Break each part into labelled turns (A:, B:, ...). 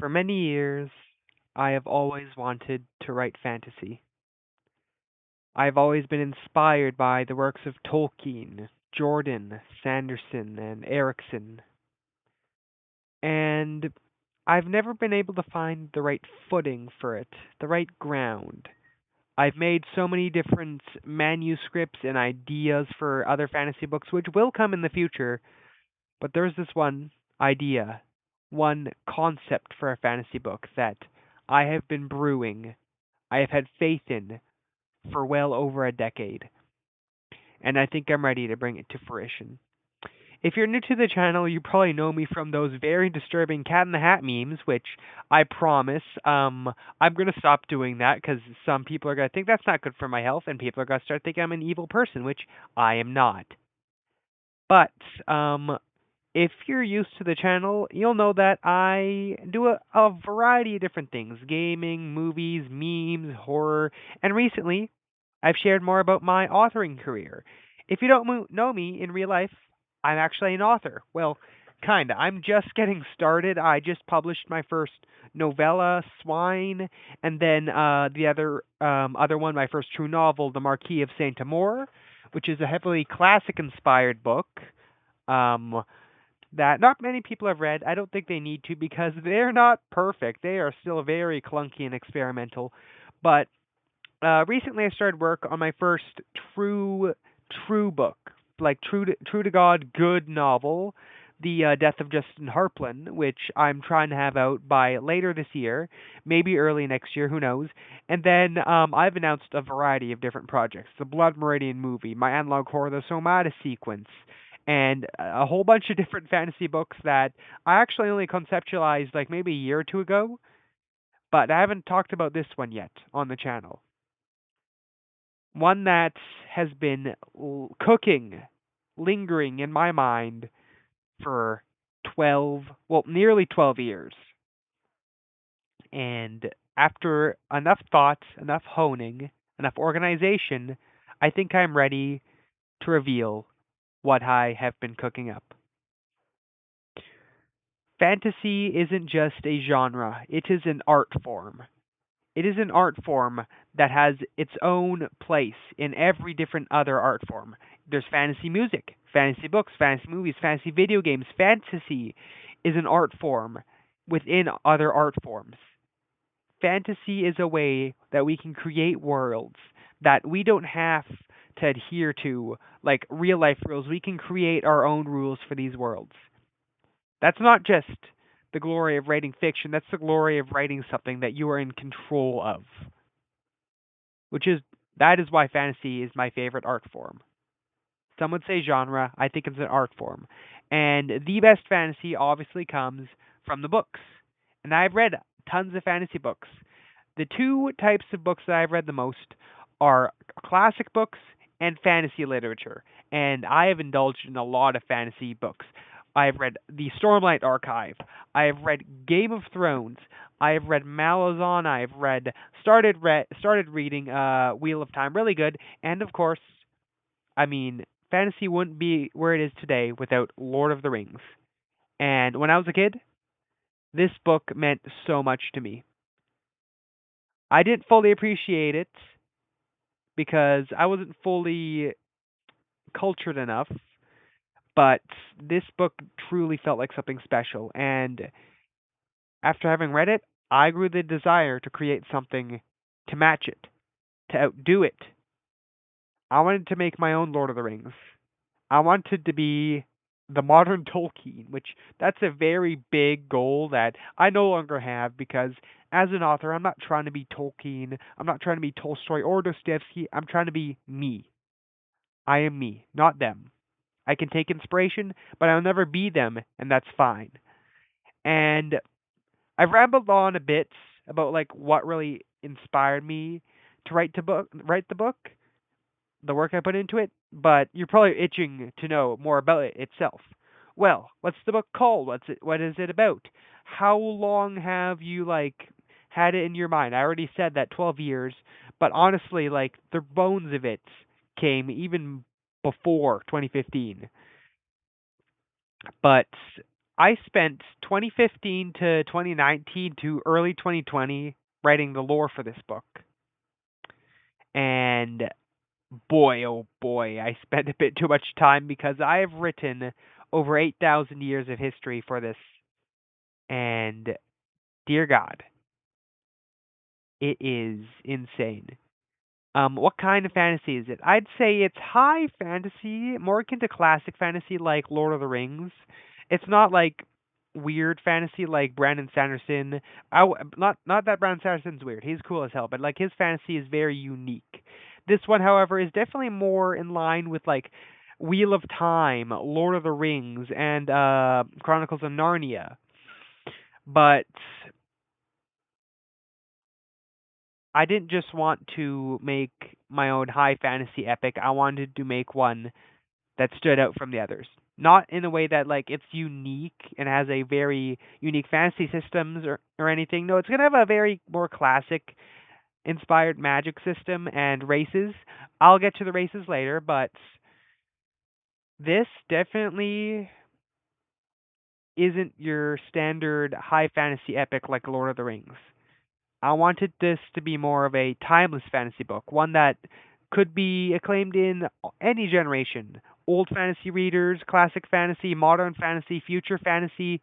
A: For many years, I have always wanted to write fantasy. I have always been inspired by the works of Tolkien, Jordan, Sanderson, and Erickson, and I've never been able to find the right footing for it, the right ground. I've made so many different manuscripts and ideas for other fantasy books, which will come in the future, but there's this one idea, one concept for a fantasy book that I have been brewing, I have had faith in for well over a decade, and I think I'm ready to bring it to fruition. If you're new to the channel, you probably know me from those very disturbing Cat in the Hat memes, which I promise I'm gonna stop doing that because some people are gonna think that's not good for my health, and people are gonna start thinking I'm an evil person, which I am not. But if you're used to the channel, you'll know that I do a variety of different things: gaming, movies, memes, horror, and recently I've shared more about my authoring career. If you don't know me in real life, I'm actually an author. Well, kinda. I'm just getting started. I just published my first novella, Swine, and then the other one, my first true novel, The Marquis of Saint Amour, which is a heavily classic inspired book. Um, that not many people have read. I don't think they need to because they're not perfect. They are still very clunky and experimental. But recently I started work on my first true true book, like true to God good novel, The Death of Justin Harplin, which I'm trying to have out by later this year, maybe early next year, who knows. And then I've announced a variety of different projects: the Blood Meridian movie, my analog horror, the Somata sequence, and a whole bunch of different fantasy books that I actually only conceptualized like maybe a year or two ago, but I haven't talked about this one yet on the channel. One that has been cooking, lingering in my mind for 12, well, nearly 12 years. And after enough thought, enough honing, enough organization, I think I'm ready to reveal what I have been cooking up. Fantasy isn't just a genre, it is an art form. It is an art form that has its own place in every different other art form. There's fantasy music, fantasy books, fantasy movies, fantasy video games. Fantasy is an art form within other art forms. Fantasy is a way that we can create worlds that we don't have to adhere to like real life rules. We can create our own rules for these worlds. That's not just the glory of writing fiction, that's the glory of writing something that you are in control of, which is that is why fantasy is my favorite art form. Some would say genre, I think it's an art form. And the best fantasy obviously comes from the books. And I've read tons of fantasy books. The two types of books that I've read the most are classic books and fantasy literature. And I have indulged in a lot of fantasy books. I've read the Stormlight Archive. I have read Game of Thrones. I have read Malazan. I've read started reading Wheel of Time, really good. And of course, I mean, fantasy wouldn't be where it is today without Lord of the Rings. And when I was a kid, this book meant so much to me. I didn't fully appreciate it because I wasn't fully cultured enough, but this book truly felt like something special. And after having read it, I grew the desire to create something to match it, to outdo it. I wanted to make my own Lord of the Rings. I wanted to be the modern Tolkien, which that's a very big goal that I no longer have because as an author, I'm not trying to be Tolkien, I'm not trying to be Tolstoy or Dostoevsky, I'm trying to be me. I am me, not them. I can take inspiration, but I'll never be them, and that's fine. And I've rambled on a bit about like what really inspired me to write the book, the work I put into it, but you're probably itching to know more about it itself. Well, what's the book called? What is it about? How long have you like had it in your mind? I already said that 12 years, but honestly like the bones of it came even before 2015. But I spent 2015 to 2019 to early 2020 writing the lore for this book. And boy, oh boy, I spent a bit too much time because I have written over 8,000 years of history for this. And dear God, it is insane. What kind of fantasy is it? I'd say it's high fantasy, more akin to classic fantasy like Lord of the Rings. It's not like weird fantasy like Brandon Sanderson. Not that Brandon Sanderson's weird. He's cool as hell, but like his fantasy is very unique. This one, however, is definitely more in line with like Wheel of Time, Lord of the Rings, and Chronicles of Narnia. But I didn't just want to make my own high fantasy epic. I wanted to make one that stood out from the others. Not in a way that like it's unique and has a very unique fantasy systems or anything. No, it's gonna have a very more classic inspired magic system and races. I'll get to the races later, but this definitely isn't your standard high fantasy epic like Lord of the Rings. I wanted this to be more of a timeless fantasy book, one that could be acclaimed in any generation. Old fantasy readers, classic fantasy, modern fantasy, future fantasy.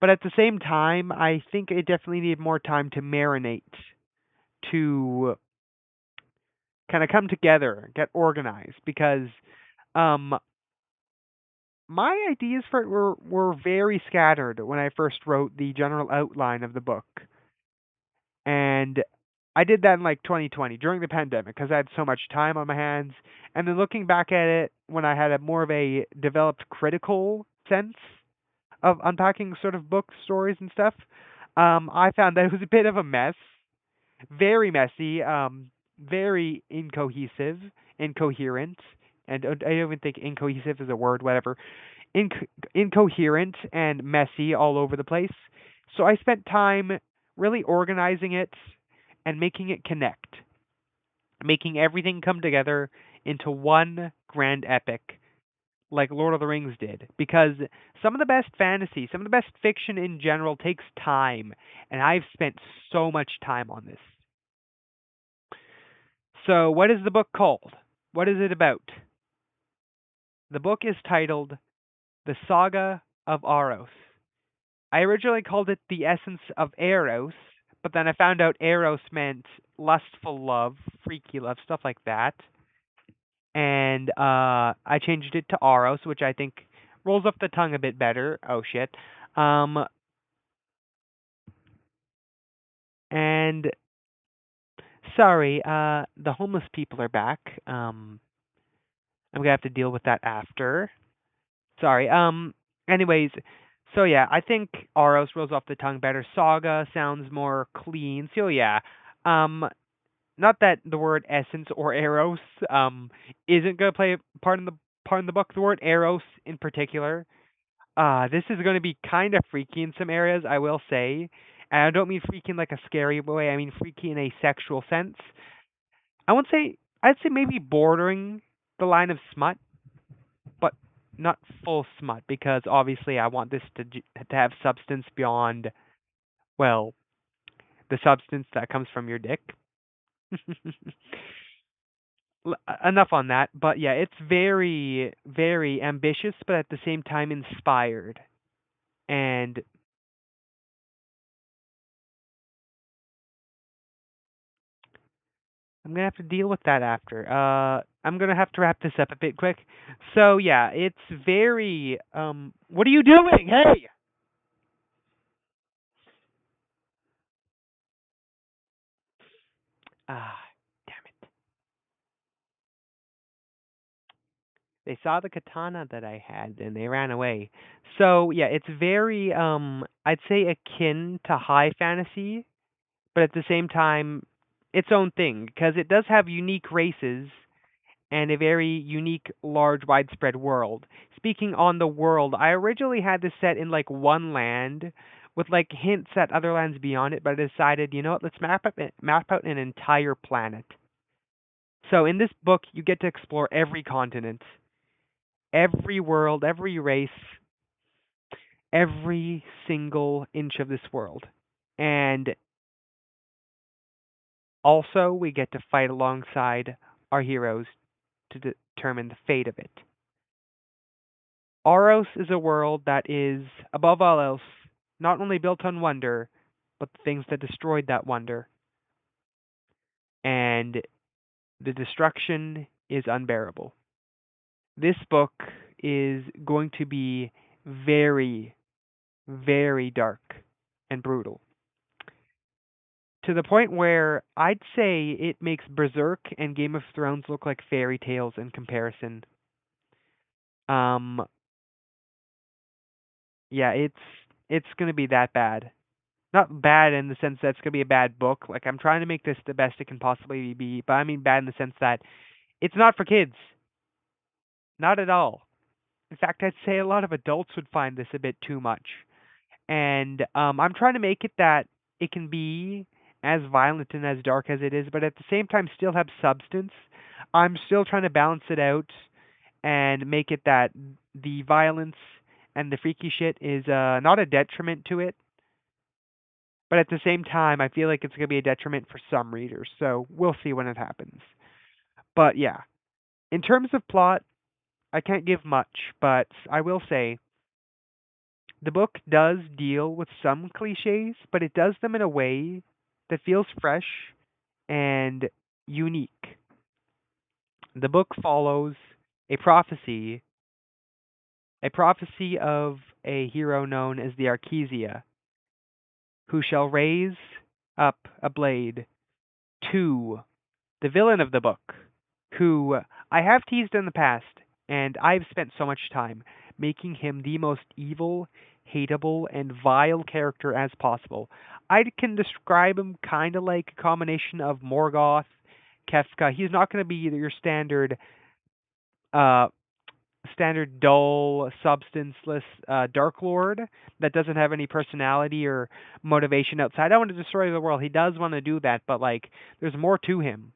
A: But at the same time, I think it definitely needed more time to marinate, to kind of come together, get organized, because um, my ideas for it were very scattered when I first wrote the general outline of the book. And I did that in like 2020 during the pandemic because I had so much time on my hands. And then looking back at it when I had a more of a developed critical sense of unpacking sort of book stories and stuff, I found that it was a bit of a mess, very messy, very incohesive, incoherent, and I don't even think incohesive is a word, whatever, incoherent and messy all over the place. So I spent time really organizing it and making it connect, making everything come together into one grand epic like Lord of the Rings did. Because some of the best fantasy, some of the best fiction in general takes time, and I've spent so much time on this. So, what is the book called? What is it about? The book is titled The Saga of Aros. I originally called it The Essence of Eros, but then I found out Eros meant lustful love, freaky love, stuff like that. And I changed it to Aros, which I think rolls off the tongue a bit better. Oh shit. Um, and sorry, the homeless people are back. I'm gonna have to deal with that after. Sorry. Anyways, so yeah, I think Aros rolls off the tongue better. Saga sounds more clean. So yeah. Um, not that the word essence or eros isn't gonna play a part in the book. The word eros in particular. This is gonna be kind of freaky in some areas, I will say. And I don't mean freaky in like a scary way. I mean freaky in a sexual sense. I won't say. I'd say maybe bordering the line of smut, but not full smut because obviously I want this to have substance beyond well the substance that comes from your dick. Enough on that, but yeah, it's very very ambitious, but at the same time inspired. And I'm gonna have to deal with that after. I'm gonna have to wrap this up a bit quick. So yeah, it's very what are you doing? Hey. Ah, damn it. They saw the katana that I had and they ran away. So yeah, it's very I'd say akin to high fantasy, but at the same time its own thing because it does have unique races and a very unique, large, widespread world. Speaking on the world, I originally had this set in like one land with like hints at other lands beyond it, but I decided, you know what, let's map out an entire planet. So in this book, you get to explore every continent, every world, every race, every single inch of this world. And also, we get to fight alongside our heroes to determine the fate of it. Aros is a world that is, above all else, not only built on wonder, but the things that destroyed that wonder. And the destruction is unbearable. This book is going to be very, very dark and brutal. To the point where I'd say it makes Berserk and Game of Thrones look like fairy tales in comparison. Um, yeah, it's gonna be that bad. Not bad in the sense that it's gonna be a bad book. Like I'm trying to make this the best it can possibly be, but I mean bad in the sense that it's not for kids. Not at all. In fact, I'd say a lot of adults would find this a bit too much. And I'm trying to make it that it can be as violent and as dark as it is, but at the same time still have substance. I'm still trying to balance it out and make it that the violence and the freaky shit is not a detriment to it, but at the same time, I feel like it's going to be a detriment for some readers. So we'll see when it happens. But yeah, in terms of plot, I can't give much, but I will say the book does deal with some cliches, but it does them in a way that feels fresh and unique. The book follows a prophecy, a prophecy of a hero known as the Arkesia, who shall raise up a blade to the villain of the book, who I have teased in the past, and I've spent so much time making him the most evil, hateable, and vile character as possible. I can describe him kind of like a combination of Morgoth, Kefka. He's not going to be your uh, standard dull, substanceless Dark Lord that doesn't have any personality or motivation outside. I want to destroy the world. He does want to do that, but like, there's more to him.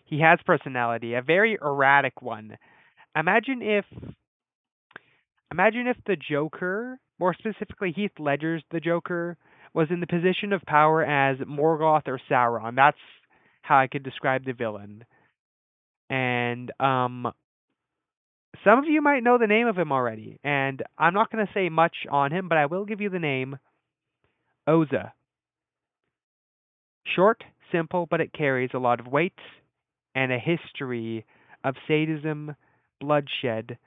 A: He has personality, a very erratic one. Imagine if imagine if the Joker, more specifically Heath Ledger's the Joker, was in the position of power as Morgoth or Sauron. That's how I could describe the villain. And some of you might know the name of him already, and I'm not going to say much on him, but I will give you the name Oza. Short, simple, but it carries a lot of weight and a history of sadism, bloodshed,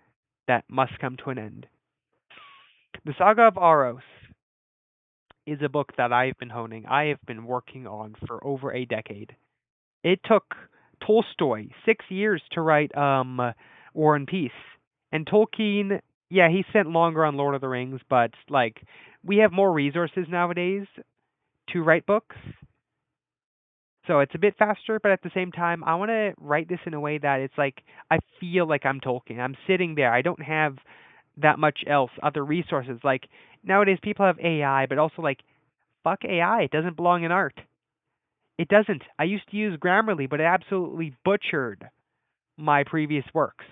A: that must come to an end. The Saga of Aros is a book that I've been honing. I have been working on for over a decade. It took Tolstoy 6 years to write War and Peace, and Tolkien, yeah, he spent longer on Lord of the Rings, but like we have more resources nowadays to write books, so it's a bit faster. But at the same time, I want to write this in a way that it's like I feel like I'm Tolkien. I'm sitting there. I don't have that much else, other resources. Like nowadays, people have AI, but also like fuck AI. It doesn't belong in art. It doesn't. I used to use Grammarly, but it absolutely butchered my previous works.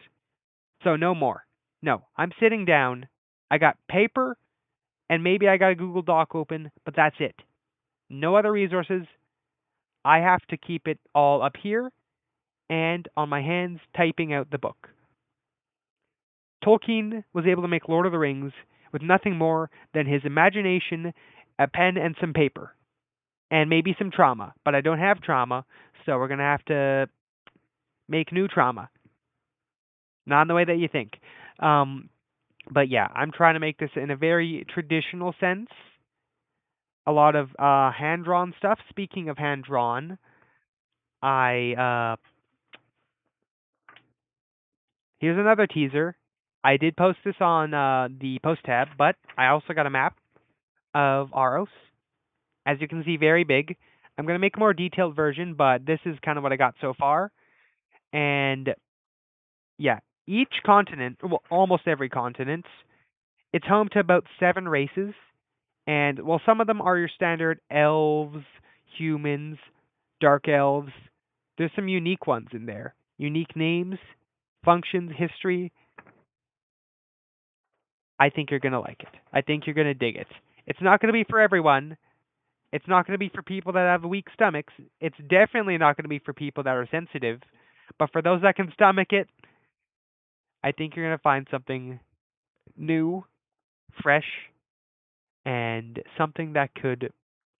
A: So no more. No, I'm sitting down. I got paper and maybe I got a Google Doc open, but that's it. No other resources. I have to keep it all up here and on my hands typing out the book. Tolkien was able to make Lord of the Rings with nothing more than his imagination, a pen, and some paper, and maybe some trauma. But I don't have trauma, so we're going to have to make new trauma. Not in the way that you think. Um, but yeah, I'm trying to make this in a very traditional sense. A lot of hand drawn stuff. Speaking of hand drawn, I here's another teaser. I did post this on the post tab, but I also got a map of Aros. As you can see, very big. I'm going to make a more detailed version, but this is kind of what I got so far. And yeah, each continent, well, almost every continent, it's home to about 7 races. And while some of them are your standard elves, humans, dark elves, there's some unique ones in there. Unique names, functions, history. I think you're going to like it. I think you're going to dig it. It's not going to be for everyone. It's not going to be for people that have weak stomachs. It's definitely not going to be for people that are sensitive. But for those that can stomach it, I think you're going to find something new, fresh, and something that could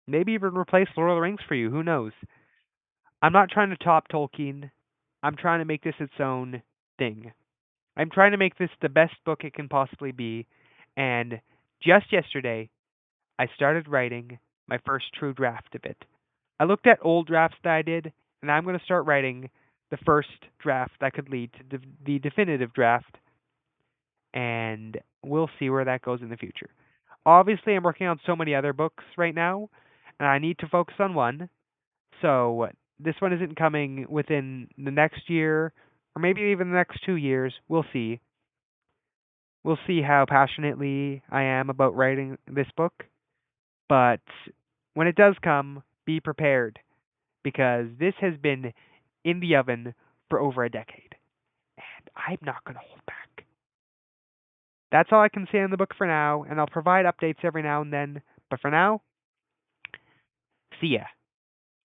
A: maybe even replace Lord of the Rings for you. Who knows? I'm not trying to top Tolkien. I'm trying to make this its own thing. I'm trying to make this the best book it can possibly be. And just yesterday, I started writing my first true draft of it. I looked at old drafts that I did, and I'm going to start writing the first draft that could lead to the definitive draft, and we'll see where that goes in the future. Obviously, I'm working on so many other books right now, and I need to focus on one. So this one isn't coming within the next year, or maybe even the next 2 years. We'll see. We'll see how passionately I am about writing this book. But when it does come, be prepared because this has been in the oven for over a decade, and I'm not going to hold back. That's all I can say on the book for now, and I'll provide updates every now and then. But for now, see ya.